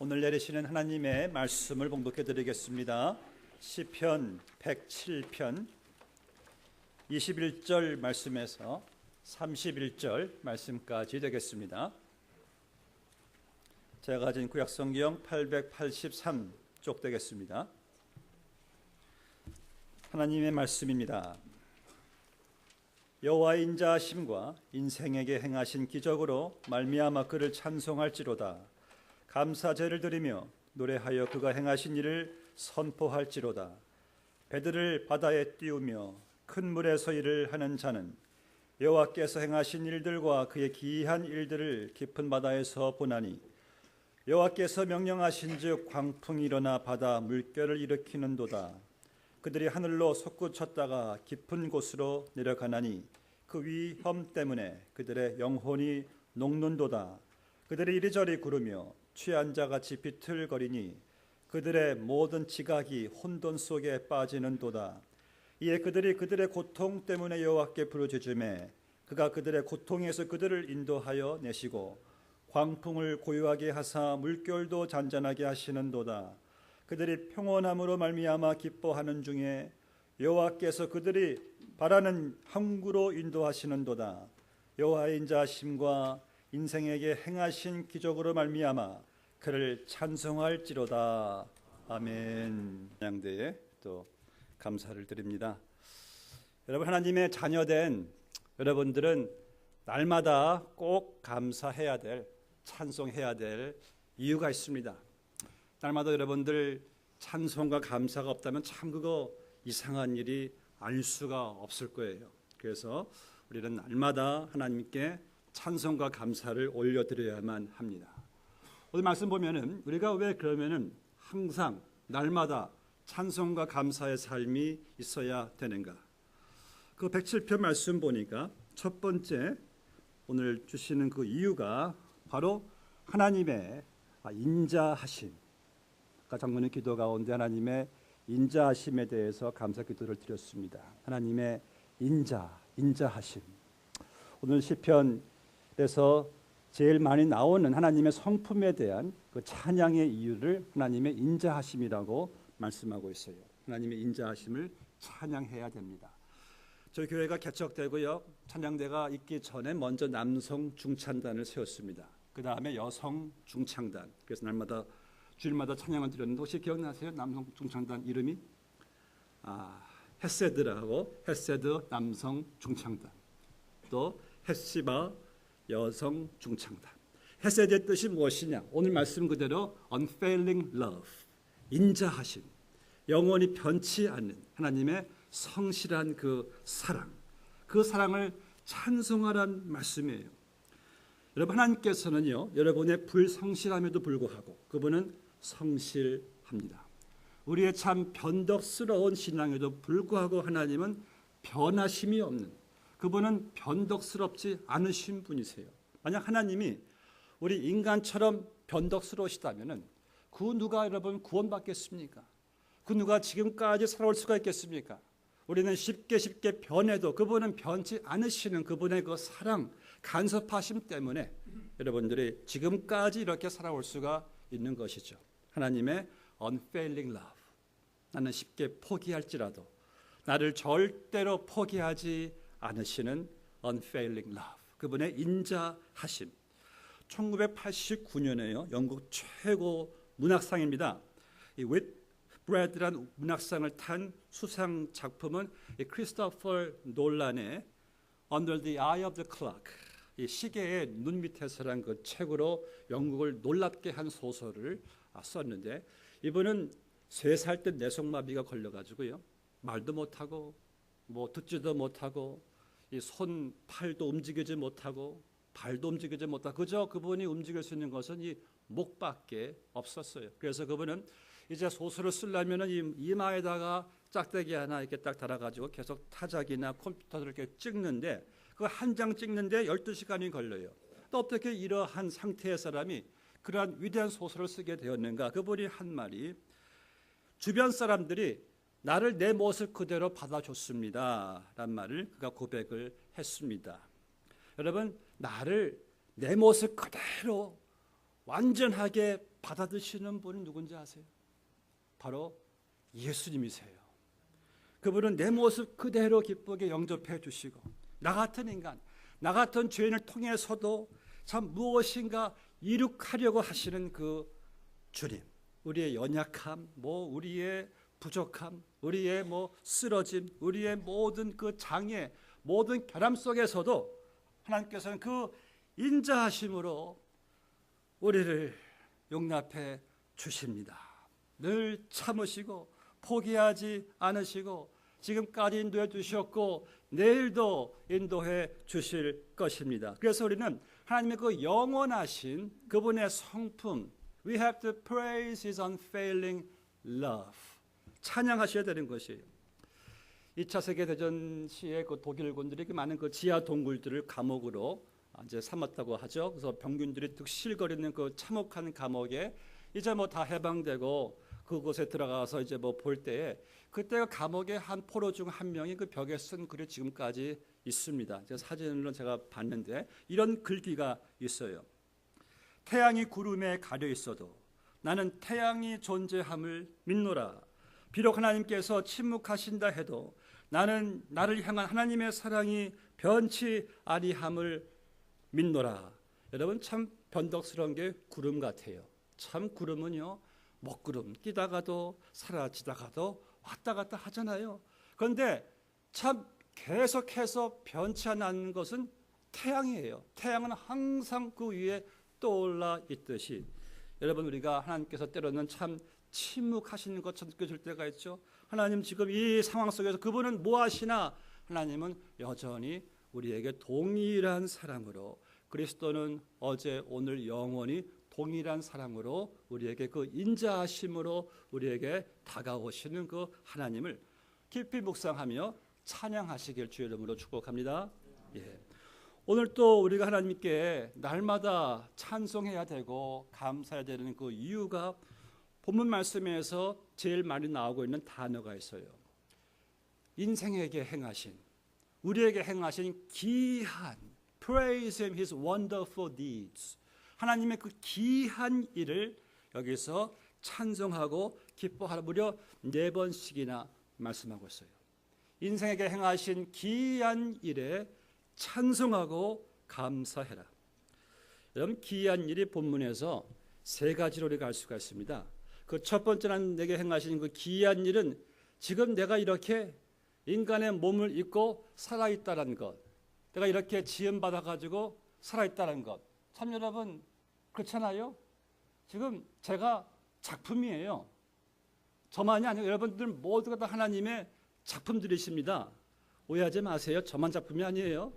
오늘 내리시는 하나님의 말씀을 봉독해 드리겠습니다. 시편 107편 21절 말씀에서 31절 말씀까지 되겠습니다. 제가 가진 구약성경 883쪽 되겠습니다. 하나님의 말씀입니다. 여호와의 인자하심과 인생에게 행하신 기적으로 말미암아 그를 찬송할지로다. 감사제를 드리며 노래하여 그가 행하신 일을 선포할지로다. 배들을 바다에 띄우며 큰 물에서 일을 하는 자는 여호와께서 행하신 일들과 그의 기이한 일들을 깊은 바다에서 보나니, 여호와께서 명령하신즉 광풍이 일어나 바다 물결을 일으키는도다. 그들이 하늘로 솟구쳤다가 깊은 곳으로 내려가나니 그 위험 때문에 그들의 영혼이 녹는도다. 그들이 이리저리 구르며 취한 자같이 비틀거리니 그들의 모든 지각이 혼돈 속에 빠지는도다. 이에 그들이 그들의 고통 때문에 여호와께 부르짖으매 그가 그들의 고통에서 그들을 인도하여 내시고 광풍을 고요하게 하사 물결도 잔잔하게 하시는도다. 그들이 평온함으로 말미암아 기뻐하는 중에 여호와께서 그들이 바라는 항구로 인도하시는도다. 여호와의 인자하심과 인생에게 행하신 기적으로 말미암아 그를 찬송할지로다. 아멘. 양대에 또 감사를 드립니다. 여러분, 하나님의 자녀된 여러분들은 날마다 꼭 감사해야 될, 찬송해야 될 이유가 있습니다. 날마다 여러분들 찬송과 감사가 없다면 참 그거 이상한 일이 아닐 수가 없을 거예요. 그래서 우리는 날마다 하나님께 찬송과 감사를 올려드려야만 합니다. 오늘 말씀 보면은 우리가 왜 그러면은 항상 날마다 찬송과 감사의 삶이 있어야 되는가? 그 107편 말씀 보니까 첫 번째 오늘 주시는 그 이유가 바로 하나님의 인자하심. 아까 장로님 기도 가운데 하나님의 인자하심에 대해서 감사 기도를 드렸습니다. 하나님의 인자하심. 오늘 시편에서 제일 많이 나오는 하나님의 성품에 대한 그 찬양의 이유를 하나님의 인자하심이라고 말씀하고 있어요. 하나님의 인자하심을 찬양해야 됩니다. 저희 교회가 개척되고요, 찬양대가 있기 전에 먼저 남성 중창단을 세웠습니다. 그 다음에 여성 중창단. 그래서 날마다 주일마다 찬양을 드렸는데 혹시 기억나세요? 남성 중창단 이름이 헤세드라고, 헤세드 남성 중창단, 또 헤시바 여성 중창단. 헤세드의 뜻이 무엇이냐? 오늘 말씀 그대로 unfailing love, 인자하심, 영원히 변치 않는 하나님의 성실한 그 사랑, 그 사랑을 찬송하라는 말씀이에요. 여러분, 하나님께서는요, 여러분의 불성실함에도 불구하고 그분은 성실합니다. 우리의 참 변덕스러운 신앙에도 불구하고 하나님은 변하심이 없는, 그분은 변덕스럽지 않으신 분이세요. 만약 하나님이 우리 인간처럼 변덕스러우시다면 그 누가 여러분 구원받겠습니까? 그 누가 지금까지 살아올 수가 있겠습니까? 우리는 쉽게 변해도 그분은 변치 않으시는 그분의 그 사랑, 간섭하심 때문에 여러분들이 지금까지 이렇게 살아올 수가 있는 것이죠. 하나님의 unfailing love. 나는 쉽게 포기할지라도 나를 절대로 포기하지 않으시는 unfailing love. 그분의 인자하심. 1989년에요. 영국 최고 문학상입니다. 이 윗브래드라는 문학상을 탄 수상 작품은 크리스토퍼 놀란의 Under the Eye of the Clock, 이 시계의 눈 밑에서란 그 책으로 영국을 놀랍게 한 소설을 썼는데, 이분은 3살 때 뇌성마비가 걸려가지고요, 말도 못하고 뭐 듣지도 못하고 이 손, 팔도 움직이지 못하고 발도 움직이지 못하고 그저 그분이 움직일 수 있는 것은 이 목밖에 없었어요. 그래서 그분은 이제 소설을 쓰려면 이 이마에다가 짝대기 하나 이렇게 딱 달아가지고 계속 타작이나 컴퓨터를 이렇게 찍는데 그 한 장 찍는데 12시간이 걸려요. 또 어떻게 이러한 상태의 사람이 그러한 위대한 소설을 쓰게 되었는가? 그분이 한 말이, 주변 사람들이 나를 내 모습 그대로 받아줬습니다 라는 말을 그가 고백을 했습니다. 여러분, 나를 내 모습 그대로 완전하게 받아드시는 분이 누군지 아세요? 바로 예수님이세요. 그분은 내 모습 그대로 기쁘게 영접해 주시고 나 같은 인간, 나 같은 죄인을 통해서도 참 무엇인가 이룩하려고 하시는 그 주님, 우리의 연약함, 우리의 부족함, 우리의 쓰러짐, 우리의 모든 그 장애, 모든 결함 속에서도 하나님께서는 그 인자하심으로 우리를 용납해 주십니다. 늘 참으시고 포기하지 않으시고 지금까지 인도해 주셨고 내일도 인도해 주실 것입니다. 그래서 우리는 하나님의 그 영원하신 그분의 성품, We have to praise His unfailing love. 찬양하셔야 되는 것이에요. 2차 세계대전 시에 그 독일군들이 많은 그 지하 동굴들을 감옥으로 이제 삼았다고 하죠. 그래서 병균들이 득실거리는 그 참혹한 감옥에 이제 다 해방되고 그곳에 들어가서 이제 볼 때에 그때 감옥의 한 포로 중 한 명이 그 벽에 쓴 글이 지금까지 있습니다. 사진으로 제가 봤는데 이런 글귀가 있어요. 태양이 구름에 가려 있어도 나는 태양이 존재함을 믿노라. 비록 하나님께서 침묵하신다 해도 나는 나를 향한 하나님의 사랑이 변치 아니함을 믿노라. 여러분 참 변덕스러운 게 구름 같아요. 참 구름은요 먹구름 끼다가도 사라지다가도 왔다 갔다 하잖아요. 그런데 참 계속해서 변치 않는 것은 태양이에요. 태양은 항상 그 위에 떠올라 있듯이 여러분 우리가 하나님께서 때로는 참 침묵하시는 것처럼 느껴질 때가 있죠. 하나님 지금 이 상황 속에서 그분은 뭐 하시나? 하나님은 여전히 우리에게 동일한 사랑으로 그리스도는 어제 오늘 영원히 동일한 사랑으로 우리에게 그 인자하심으로 우리에게 다가오시는 그 하나님을 깊이 묵상하며 찬양하시길 주의 이름으로 축복합니다. 예. 오늘 또 우리가 하나님께 날마다 찬송해야 되고 감사해야 되는 그 이유가 본문 말씀에서 제일 많이 나오고 있는 단어가 있어요. 인생에게 행하신, 우리에게 행하신 기한, praise him his wonderful deeds. 하나님의 그 기한 일을 여기서 찬송하고 기뻐하라 무려 4번씩이나 말씀하고 있어요. 인생에게 행하신 기한 일에 찬송하고 감사해라. 여러분 기한 일이 본문에서 3가지로 우리가 알 수가 있습니다. 그 첫 번째는 내게 행하신 그 기한 일은 지금 내가 이렇게 인간의 몸을 입고 살아있다는 것, 내가 이렇게 지음받아가지고 살아있다는 것. 참 여러분 그렇잖아요. 지금 제가 작품이에요. 저만이 아니고 여러분들 모두가 다 하나님의 작품들이십니다. 오해하지 마세요. 저만 작품이 아니에요.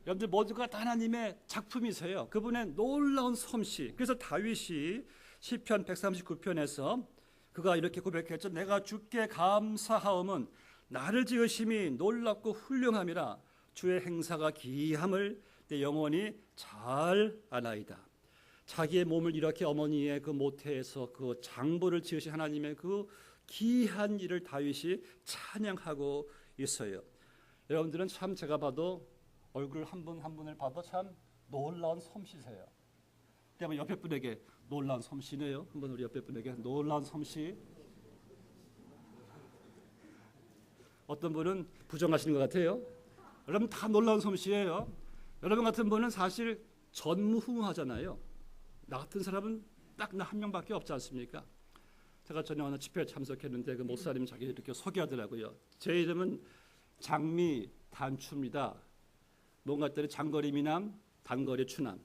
여러분들 모두가 다 하나님의 작품이세요. 그분의 놀라운 솜씨. 그래서 다윗이 시편 139편에서 그가 이렇게 고백했죠. 내가 주께 감사하옴은 나를 지으심이 놀랍고 훌륭함이라 주의 행사가 기함을 내 영혼이 잘 아나이다. 자기의 몸을 이렇게 어머니의 그 모태에서 그 장부를 지으신 하나님의 그 기한 일을 다윗이 찬양하고 있어요. 여러분들은 참 제가 봐도 얼굴 한 분 한 분을 봐도 참 놀라운 솜씨세요. 그러면 옆에 분에게 놀라운 솜씨네요. 한번 우리 옆에 분에게 놀라운 솜씨. 어떤 분은 부정하시는 것 같아요. 여러분 다 놀라운 솜씨예요. 여러분 같은 분은 사실 전무후무하잖아요. 나 같은 사람은 딱 나 한 명밖에 없지 않습니까? 제가 전에 어느 집회에 참석했는데 그 목사님이 자기 이렇게 소개하더라고요. 제 이름은 장미 단추입니다. 뭔가 했더니 장거리 미남, 단거리 추남.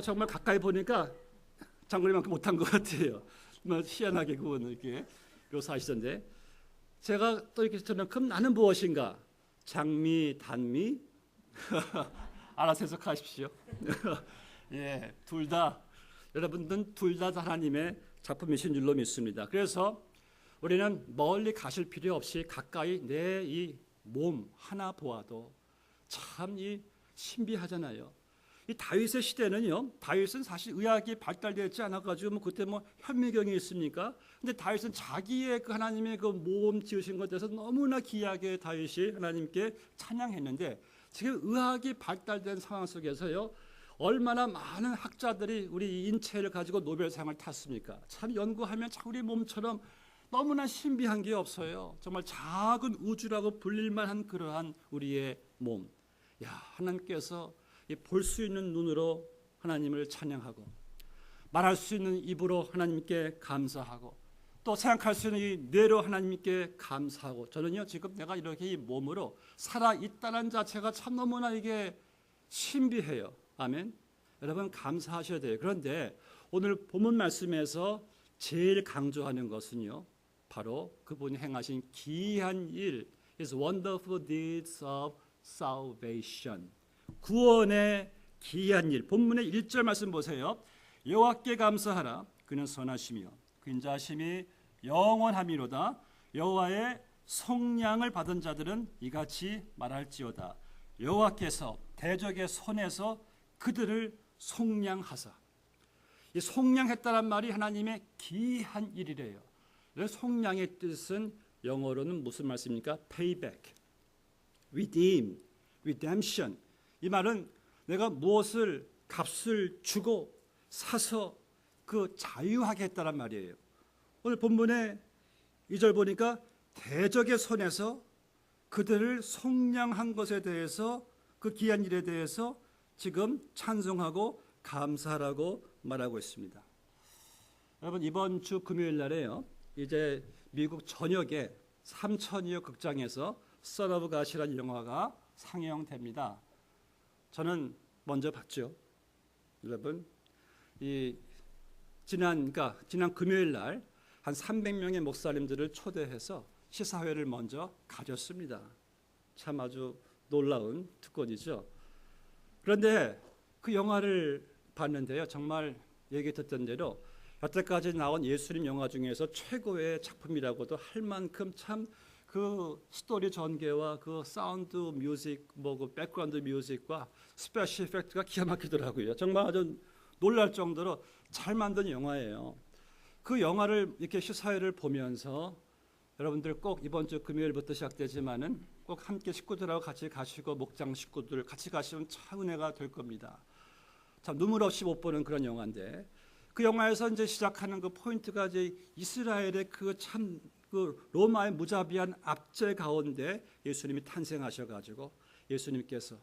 정말 가까이 보니까 장거리만큼 못한 것 같아요. 희한하게 그분은 이렇게 묘사하시던데 제가 또 이렇게 저는 그럼 나는 무엇인가? 장미, 단미? 알아서 해석하십시오. 예, 둘 다 여러분들은 둘 다 하나님의 작품이신 줄로 믿습니다. 그래서 우리는 멀리 가실 필요 없이 가까이 내 이 몸 하나 보아도 참 이 신비하잖아요. 이 다윗의 시대는요. 다윗은 사실 의학이 발달되지 않아가지고 그때 현미경이 있습니까? 근데 다윗은 자기의 그 하나님의 그 몸 지으신 것에 대해서 너무나 귀하게 다윗이 하나님께 찬양했는데 지금 의학이 발달된 상황 속에서요. 얼마나 많은 학자들이 우리 인체를 가지고 노벨상을 탔습니까? 참 연구하면 참 우리 몸처럼 너무나 신비한 게 없어요. 정말 작은 우주라고 불릴만한 그러한 우리의 몸. 야, 하나님께서 볼 수 있는 눈으로 하나님을 찬양하고 말할 수 있는 입으로 하나님께 감사하고 또 생각할 수 있는 이 뇌로 하나님께 감사하고 저는요 지금 내가 이렇게 이 몸으로 살아있다는 자체가 참 너무나 이게 신비해요. 아멘. 여러분 감사하셔야 돼요. 그런데 오늘 본문 말씀에서 제일 강조하는 것은요 바로 그분이 행하신 기이한 일 His wonderful deeds of salvation. 구원의 기이한 일. 본문의 1절 말씀 보세요. 여호와께 감사하라. 그는 선하시며 그 인자하심이 영원함이로다. 여호와의 속량을 받은 자들은 이같이 말할지어다. 여호와께서 대적의 손에서 그들을 속량하사. 이 속량했다란 말이 하나님의 기이한 일이래요. 속량의 뜻은 영어로는 무슨 말씀입니까? payback, redeem, redemption. 이 말은 내가 무엇을 값을 주고 사서 그 자유하게 했다란 말이에요. 오늘 본문의 2절 보니까 대적의 손에서 그들을 속량한 것에 대해서 그 귀한 일에 대해서 지금 찬송하고 감사하라고 말하고 있습니다. 여러분 이번 주 금요일 날에요. 이제 미국 전역에 3,000여 극장에서 Son of God이라는 영화가 상영됩니다. 저는 먼저 봤죠. 여러분 지난 금요일 날 한 300명의 목사님들을 초대해서 시사회를 먼저 가졌습니다. 참 아주 놀라운 특권이죠. 그런데 그 영화를 봤는데요. 정말 얘기 듣던 대로 여태까지 나온 예수님 영화 중에서 최고의 작품이라고도 할 만큼 참 그 스토리 전개와 그 사운드 뮤직, 그 백그라운드 뮤직과 스페셜 이펙트가 기가 막히더라고요. 정말 아주 놀랄 정도로 잘 만든 영화예요. 그 영화를 이렇게 시사회를 보면서 여러분들 꼭 이번 주 금요일부터 시작되지만은 꼭 함께 식구들하고 같이 가시고 목장 식구들 같이 가시면 참 은혜가 될 겁니다. 참 눈물 없이 못 보는 그런 영화인데 그 영화에서 이제 시작하는 그 포인트가 이제 이스라엘의 그 로마의 무자비한 압제 가운데 예수님이 탄생하셔가지고 예수님께서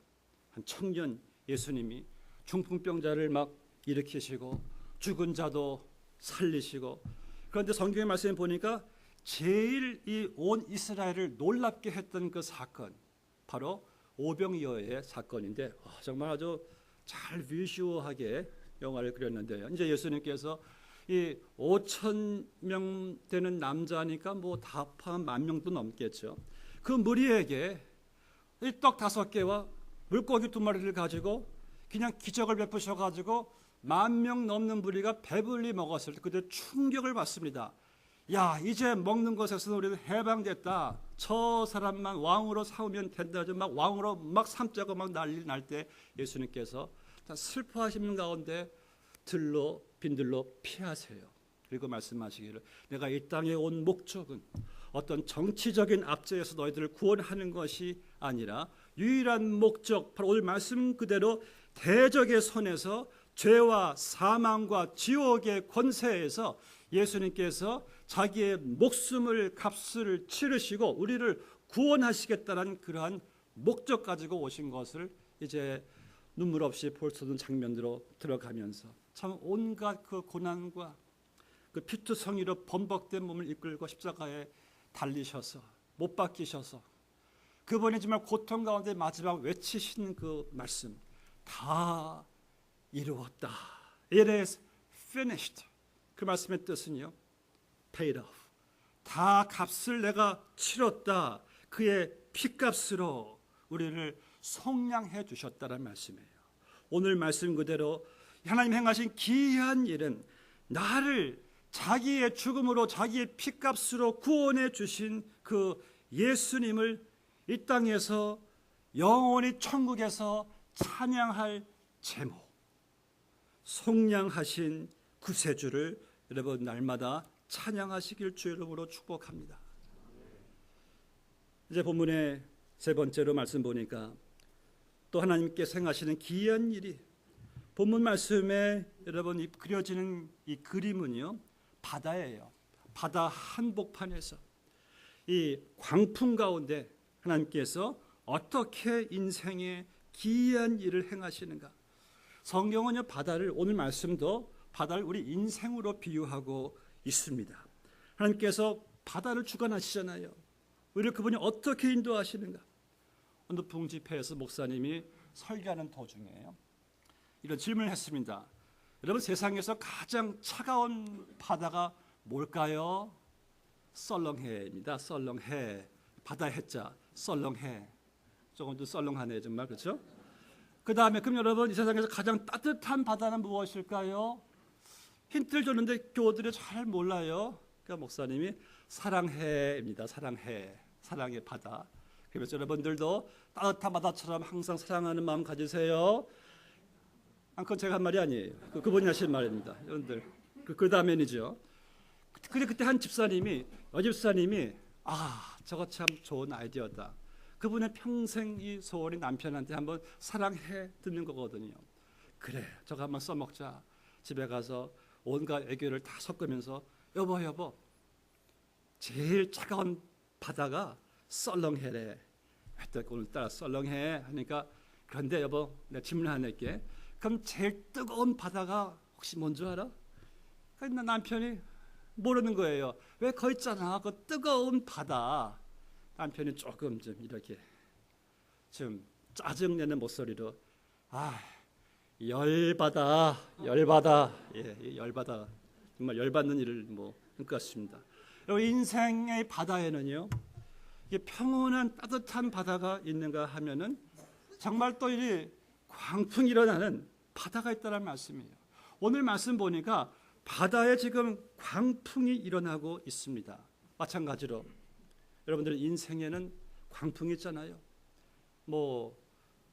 한 청년 예수님이 중풍병자를 막 일으키시고 죽은 자도 살리시고 그런데 성경의 말씀에 보니까 제일 이 온 이스라엘을 놀랍게 했던 그 사건 바로 오병이어의 사건인데 정말 아주 잘 비주얼하게 영화를 그렸는데요. 이제 예수님께서 이 5,000명 되는 남자니까 뭐 다 포함 10,000명도 넘겠죠. 그 무리에게 이 떡 5개와 물고기 2마리를 가지고 그냥 기적을 베푸셔가지고 10,000명 넘는 무리가 배불리 먹었을 때 그때 충격을 받습니다. 야, 이제 먹는 것에서 우리는 해방됐다. 저 사람만 왕으로 삼으면 된다. 막 왕으로 막 삼자고 막 난리 날 때 예수님께서 슬퍼하시는 가운데 빈들로 피하세요. 그리고 말씀하시기를 내가 이 땅에 온 목적은 어떤 정치적인 압제에서 너희들을 구원하는 것이 아니라 유일한 목적 바로 오늘 말씀 그대로 대적의 손에서 죄와 사망과 지옥의 권세에서 예수님께서 자기의 목숨을 값을 치르시고 우리를 구원하시겠다는 그러한 목적 가지고 오신 것을 이제 눈물 없이 볼 수 없는 장면으로 들어가면서 참 온갖 그 고난과 그 피투성이로 범벅된 몸을 이끌고 십자가에 달리셔서 못 박히셔서 그분이 정말 고통 가운데 마지막 외치신 그 말씀 다 이루었다. It is finished. 그 말씀의 뜻은요. paid off. 다 값을 내가 치렀다. 그의 피값으로 우리를 속량해 주셨다는 말씀이에요. 오늘 말씀 그대로 하나님 행하신 기이한 일은 나를 자기의 죽음으로 자기의 피값으로 구원해 주신 그 예수님을 이 땅에서 영원히 천국에서 찬양할 제목 속량하신 구세주를 여러분 날마다 찬양하시길 주 이름으로 축복합니다. 이제 본문의 세 번째로 말씀 보니까 또 하나님께서 행하시는 기이한 일이 본문 말씀에 여러분 이 그려지는 이 그림은요, 바다예요. 바다 한복판에서 이 광풍 가운데 하나님께서 어떻게 인생의 기이한 일을 행하시는가. 성경은요, 바다를, 오늘 말씀도 바다를 우리 인생으로 비유하고 있습니다. 하나님께서 바다를 주관하시잖아요. 우리를 그분이 어떻게 인도하시는가. 어느 붕집회에서 목사님이 설교하는 도중에요, 이런 질문을 했습니다. 여러분, 세상에서 가장 차가운 바다가 뭘까요? 썰렁해입니다. 썰렁해. 바다 해자 썰렁해. 조금 더 썰렁하네요, 정말. 그렇죠? 그 다음에 그럼 여러분, 이 세상에서 가장 따뜻한 바다는 무엇일까요? 힌트를 줬는데 교우들이 잘 몰라요. 그러니까 목사님이 사랑해입니다. 사랑해. 사랑의 바다. 그래서 여러분들도 따뜻한 바다처럼 항상 사랑하는 마음 가지세요. 그건 제가 한 말이 아니에요. 그분이 하신 말입니다. 여러분들. 그 다음엔이죠. 근데 그때 한 집사님이, 여집사님이, 저거 참 좋은 아이디어다. 그분의 평생 이 소원이 남편한테 한번 사랑해 듣는 거거든요. 그래, 저거 한번 써먹자. 집에 가서 온갖 애교를 다 섞으면서, 여보, 제일 차가운 바다가 썰렁해래. 오늘따라 썰렁해 하니까, 그런데 여보, 내가 질문 하나 낼게. 그럼 제일 뜨거운 바다가 혹시 뭔지 알아? 그러니까 남편이 모르는 거예요. 왜 거기 있잖아, 그 뜨거운 바다. 남편이 조금 좀 이렇게 좀 짜증내는 목소리로, 열받아. 예, 열받아. 정말 열받는 일을 할 것 같습니다. 인생의 바다에는요, 이게 평온한 따뜻한 바다가 있는가 하면은 정말 또 이 광풍이 일어나는 바다가 있다는 말씀이에요. 오늘 말씀 보니까 바다에 지금 광풍이 일어나고 있습니다. 마찬가지로 여러분들 인생에는 광풍이 있잖아요.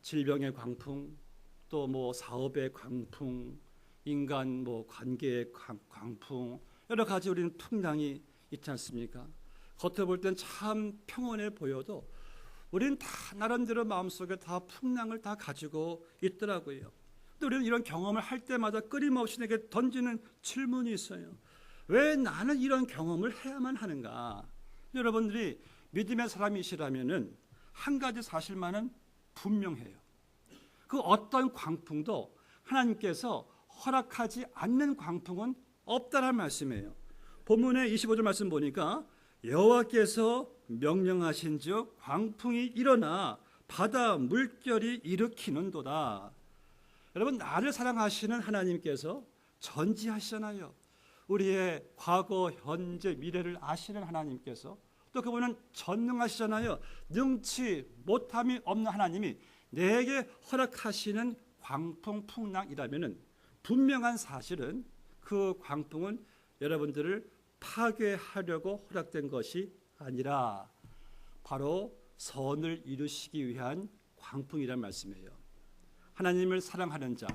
질병의 광풍, 또 사업의 광풍, 인간 관계의 광풍, 여러 가지 우리는 풍랑이 있지 않습니까? 겉에 볼 땐 참 평온해 보여도 우리는 다 나름대로 마음속에 다 풍랑을 다 가지고 있더라고요. 근데 우리는 이런 경험을 할 때마다 끊임없이 내게 던지는 질문이 있어요. 왜 나는 이런 경험을 해야만 하는가? 여러분들이 믿음의 사람이시라면은 한 가지 사실만은 분명해요. 그 어떤 광풍도 하나님께서 허락하지 않는 광풍은 없다는 말씀이에요. 본문의 25절 말씀 보니까 여호와께서 명령하신즉 광풍이 일어나 바다 물결이 일으키는도다. 여러분, 나를 사랑하시는 하나님께서 전지하시잖아요. 우리의 과거, 현재, 미래를 아시는 하나님께서, 또 그분은 전능하시잖아요. 능치 못함이 없는 하나님이 내게 허락하시는 광풍 풍랑이라면은 분명한 사실은 그 광풍은 여러분들을 파괴하려고 허락된 것이 아니라 바로 선을 이루시기 위한 광풍이란 말씀이에요. 하나님을 사랑하는 자,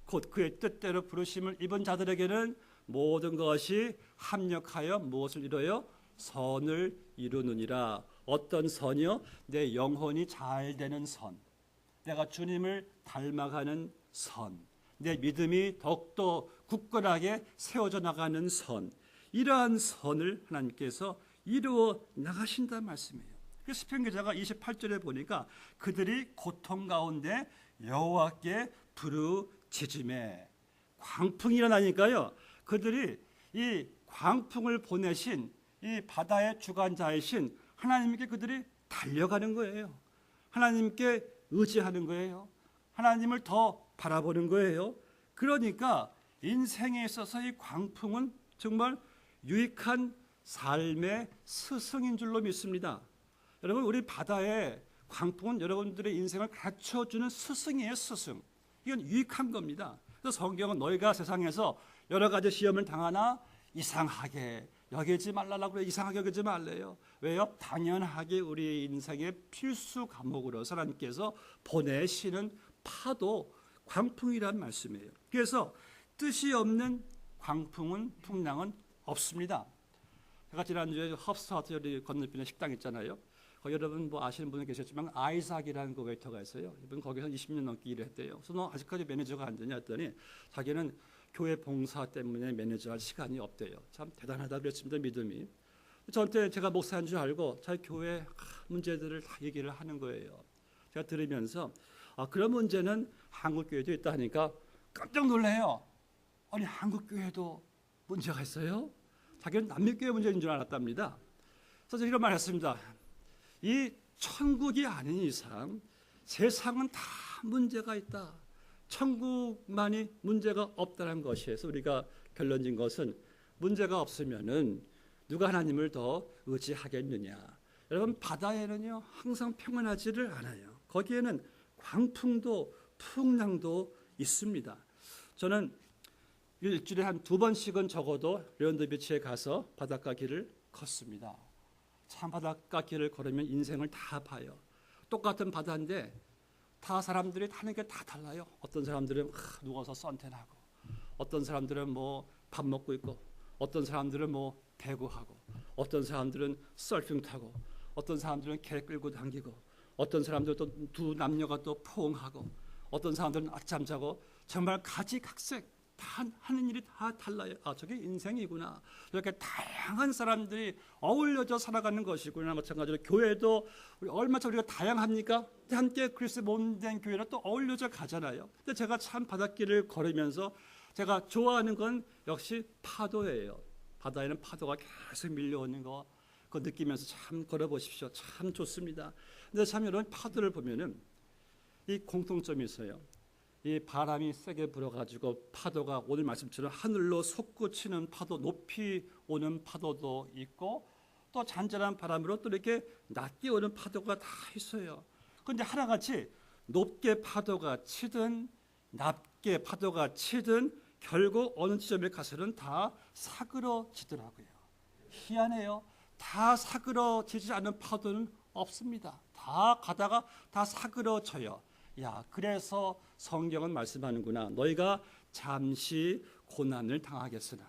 곧 그의 뜻대로 부르심을 입은 자들에게는 모든 것이 합력하여 무엇을 이루어요? 선을 이루느니라. 어떤 선이요? 내 영혼이 잘 되는 선, 내가 주님을 닮아가는 선, 내 믿음이 더욱더 굳건하게 세워져 나가는 선, 이러한 선을 하나님께서 이루어 나가신다는 말씀이에요. 시편 기자가 28절에 보니까 그들이 고통 가운데 여호와께 부르짖으매, 광풍이 일어나니까요, 그들이 이 광풍을 보내신 이 바다의 주관자이신 하나님께 그들이 달려가는 거예요. 하나님께 의지하는 거예요. 하나님을 더 바라보는 거예요. 그러니까 인생에 있어서 이 광풍은 정말 유익한 삶의 스승인 줄로 믿습니다. 여러분, 우리 바다의 광풍은 여러분들의 인생을 가르쳐주는 스승이에요. 스승. 이건 유익한 겁니다. 그래서 성경은 너희가 세상에서 여러 가지 시험을 당하나 이상하게 여기지 말라고 그래요. 이상하게 여기지 말래요. 왜요? 당연하게 우리의 인생의 필수 과목으로 하나님께서 보내시는 파도, 광풍이란 말씀이에요. 그래서 뜻이 없는 광풍은, 풍랑은 없습니다. 제가 지난주에 헙스타트 건너편에 식당 있잖아요. 여러분 뭐 아시는 분은 계셨지만 아이삭이라는 그 웨이터가 있어요. 이분 거기서 20년 넘게 일을 했대요. 그래서 너 아직까지 매니저가 안 되냐 했더니 자기는 교회 봉사 때문에 매니저할 시간이 없대요. 참 대단하다 그랬습니다. 믿음이. 저한테 제가 목사인 줄 알고 자기 교회 문제들을 다 얘기를 하는 거예요. 제가 들으면서 그런 문제는 한국 교회도 있다 하니까 깜짝 놀래요. 아니 한국 교회도 문제가 있어요? 자기는 남미교회 문제인 줄 알았답니다. 그래서 이런 말 했습니다. 이 천국이 아닌 이상 세상은 다 문제가 있다. 천국만이 문제가 없다는 것이에서 우리가 결론진 것은 문제가 없으면은 누가 하나님을 더 의지하겠느냐. 여러분 바다에는요 항상 평안하지를 않아요. 거기에는 광풍도 풍랑도 있습니다. 저는 일주일에 한 2번씩은 적어도 레온드비치에 가서 바닷가 길을 걷습니다. 참 바닷가 길을 걸으면 인생을 다 봐요. 똑같은 바다인데 다 사람들이 타는 게 다 달라요. 어떤 사람들은 누워서 선탠하고, 어떤 사람들은 뭐 밥 먹고 있고, 어떤 사람들은 뭐 배구하고, 어떤 사람들은 서핑 타고, 어떤 사람들은 개 끌고 다니고, 어떤 사람들은 또 두 남녀가 또 포옹하고, 어떤 사람들은 낮잠 자고, 정말 가지각색 다 하는 일이 다 달라요. 저게 인생이구나. 이렇게 다양한 사람들이 어울려져 살아가는 것이구나. 마찬가지로 교회도 얼마나 우리가 다양합니까? 함께 그리스도 몸 된 교회로 또 어울려져 가잖아요. 근데 제가 참 바닷길을 걸으면서 제가 좋아하는 건 역시 파도예요. 바다에는 파도가 계속 밀려오는 거 그거 느끼면서 참 걸어보십시오. 참 좋습니다. 근데 참 여러분 파도를 보면은 이 공통점이 있어요. 이 바람이 세게 불어가지고 파도가 오늘 말씀처럼 하늘로 솟구치는 파도, 높이 오는 파도도 있고 또 잔잔한 바람으로 또 이렇게 낮게 오는 파도가 다 있어요. 그런데 하나같이 높게 파도가 치든 낮게 파도가 치든 결국 어느 지점에 가서는 다 사그러지더라고요. 희한해요. 다 사그러지지 않는 파도는 없습니다. 다 가다가 다 사그러져요. 그래서 성경은 말씀하는구나. 너희가 잠시 고난을 당하겠으나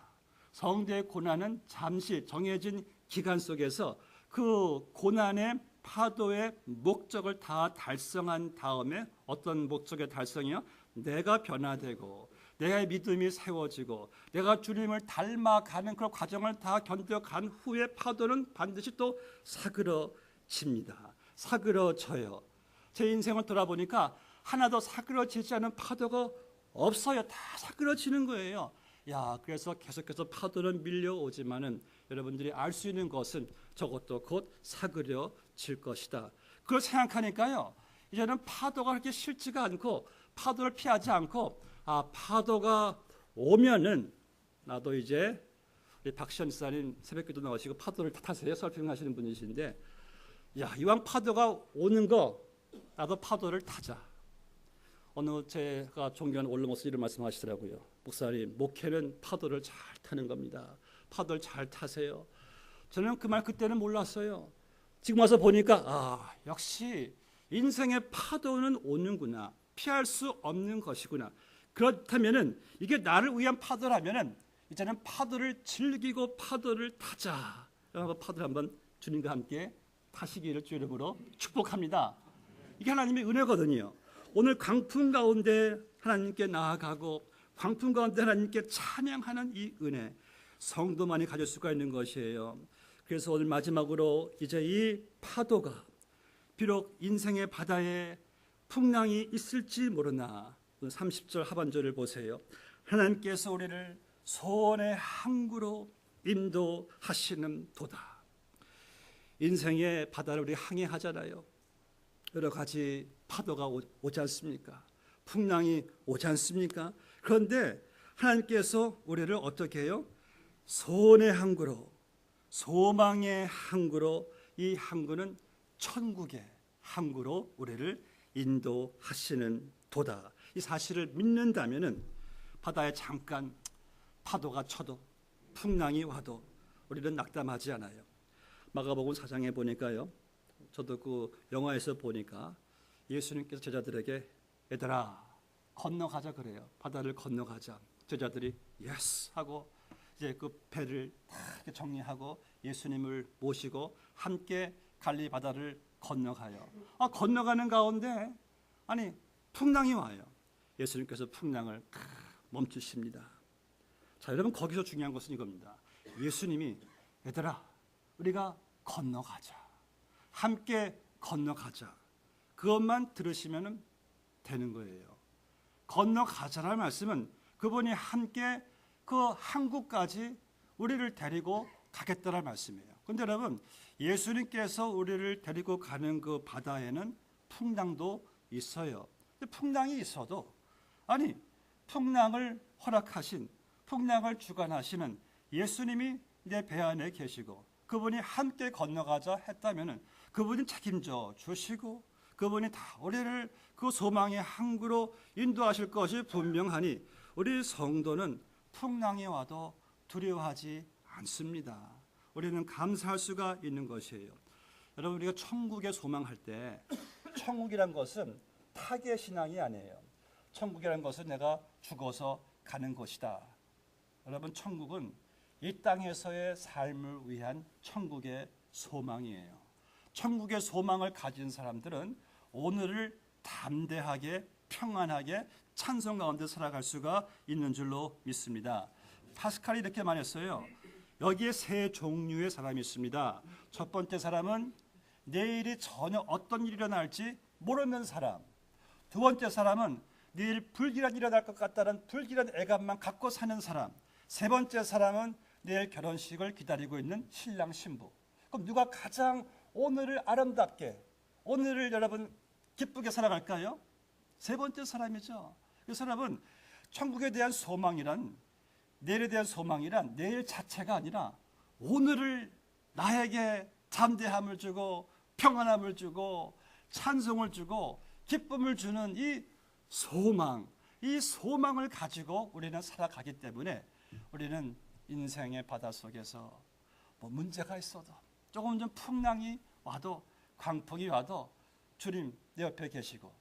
성대의 고난은 잠시 정해진 기간 속에서 그 고난의 파도의 목적을 다 달성한 다음에 어떤 목적의 달성이요? 내가 변화되고 내 믿음이 세워지고 내가 주님을 닮아가는 그런 과정을 다 견뎌간 후에 파도는 반드시 또 사그러집니다. 사그러져요. 제 인생을 돌아보니까 하나도 사그러지지 않은 파도가 없어요. 다 사그러지는 거예요. 그래서 계속해서 파도는 밀려오지만은 여러분들이 알 수 있는 것은 저것도 곧 사그러질 것이다. 그걸 생각하니까요. 이제는 파도가 그렇게 싫지가 않고 파도를 피하지 않고 파도가 오면은 나도 이제 우리 박시현 지사님 새벽기도 나오시고 파도를 타세요. 설명하시는 분이신데 이왕 파도가 오는 거 나도 파도를 타자. 어느 제가 존경하는 원로목사 이런 말씀하시더라고요. 목사님, 목회는 파도를 잘 타는 겁니다. 파도를 잘 타세요. 저는 그 말 그때는 몰랐어요. 지금 와서 보니까 역시 인생의 파도는 오는구나. 피할 수 없는 것이구나. 그렇다면은 이게 나를 위한 파도라면은 이제는 파도를 즐기고 파도를 타자. 파도를 한번 주님과 함께 타시기를 주 이름으로 축복합니다. 이게 하나님의 은혜거든요. 오늘 광풍 가운데 하나님께 나아가고 광풍 가운데 하나님께 찬양하는 이 은혜 성도만이 가질 수가 있는 것이에요. 그래서 오늘 마지막으로 이제 이 파도가 비록 인생의 바다에 풍랑이 있을지 모르나 30절 하반절을 보세요. 하나님께서 우리를 소원의 항구로 인도하시는 도다. 인생의 바다를 우리 항해하잖아요. 여러 가지 파도가 오지 않습니까? 풍랑이 오지 않습니까? 그런데 하나님께서 우리를 어떻게 해요? 소원의 항구로, 소망의 항구로, 이 항구는 천국의 항구로 우리를 인도하시는 도다. 이 사실을 믿는다면은 바다에 잠깐 파도가 쳐도 풍랑이 와도 우리는 낙담하지 않아요. 마가복음 4장에 보니까요. 저도 그 영화에서 보니까 예수님께서 제자들에게 얘들아 건너가자 그래요. 바다를 건너가자. 제자들이 예스 하고 이제 그 배를 다 정리하고 예수님을 모시고 함께 갈릴리 바다를 건너가요. 건너가는 가운데 풍랑이 와요. 예수님께서 풍랑을 멈추십니다. 자, 여러분, 거기서 중요한 것은 이겁니다. 예수님이 얘들아, 우리가 건너가자, 함께 건너가자, 그것만 들으시면 되는 거예요. 건너가자라는 말씀은 그분이 함께 그 한국까지 우리를 데리고 가겠다는 말씀이에요. 그런데 여러분, 예수님께서 우리를 데리고 가는 그 바다에는 풍랑도 있어요. 근데 풍랑이 있어도 풍랑을 허락하신, 풍랑을 주관하시는 예수님이 내 배 안에 계시고 그분이 함께 건너가자 했다면 그분이 책임져 주시고 그분이 다 우리를 그 소망의 항구로 인도하실 것이 분명하니 우리 성도는 풍랑이 와도 두려워하지 않습니다. 우리는 감사할 수가 있는 것이에요. 여러분, 우리가 천국에 소망할 때 천국이란 것은 타계 신앙이 아니에요. 천국이란 것은 내가 죽어서 가는 곳이다. 여러분, 천국은 이 땅에서의 삶을 위한 천국의 소망이에요. 천국의 소망을 가진 사람들은 오늘을 담대하게 평안하게 찬송 가운데 살아갈 수가 있는 줄로 믿습니다. 파스칼이 이렇게 말했어요. 여기에 세 종류의 사람이 있습니다. 첫 번째 사람은 내일이 전혀 어떤 일이 일어날지 모르는 사람. 두 번째 사람은 내일 불길한 일이 일어날 것 같다는 불길한 애감만 갖고 사는 사람. 세 번째 사람은 내일 결혼식을 기다리고 있는 신랑 신부. 그럼 누가 가장 오늘을 아름답게, 오늘을 여러분 기쁘게 살아갈까요? 세 번째 사람이죠. 그 사람은 천국에 대한 소망이란, 내일에 대한 소망이란 내일 자체가 아니라 오늘을 나에게 담대함을 주고 평안함을 주고 찬송을 주고 기쁨을 주는 이 소망을 가지고 우리는 살아가기 때문에 우리는 인생의 바닷속에서 문제가 있어도 조금 좀 풍랑이 와도 광풍이 와도 주님 내 옆에 계시고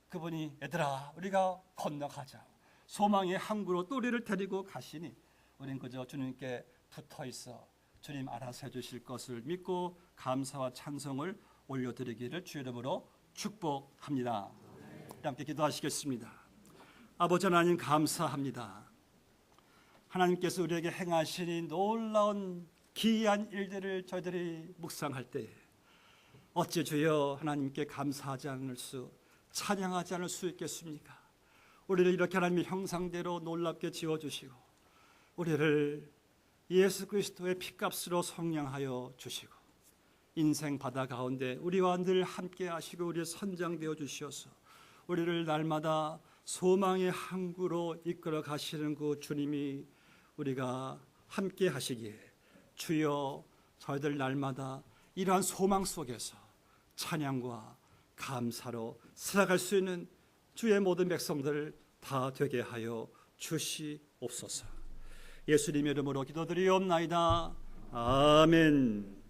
그분이 얘들아 우리가 건너가자, 소망의 항구로 또 우리를 데리고 가시니 우리는 그저 주님께 붙어 있어 주님 알아서 해주실 것을 믿고 감사와 찬송을 올려드리기를 주 이름으로 축복합니다. 함께 기도하시겠습니다. 아버지 하나님, 감사합니다. 하나님께서 우리에게 행하신 이 놀라운 기이한 일들을 저희들이 묵상할 때 어찌 주여 하나님께 감사하지 않을 수, 찬양하지 않을 수 있겠습니까? 우리를 이렇게 하나님의 형상대로 놀랍게 지어주시고 우리를 예수 그리스도의 피값으로 성량하여 주시고 인생 바다 가운데 우리와 늘 함께 하시고 우리를 선장되어 주시어서 우리를 날마다 소망의 항구로 이끌어 가시는 그 주님이 우리가 함께 하시기에 주여 저희들 날마다 이러한 소망 속에서 찬양과 감사로 살아갈 수 있는 주의 모든 백성들 다 되게 하여 주시옵소서. 예수님의 이름으로 기도드리옵나이다. 아멘.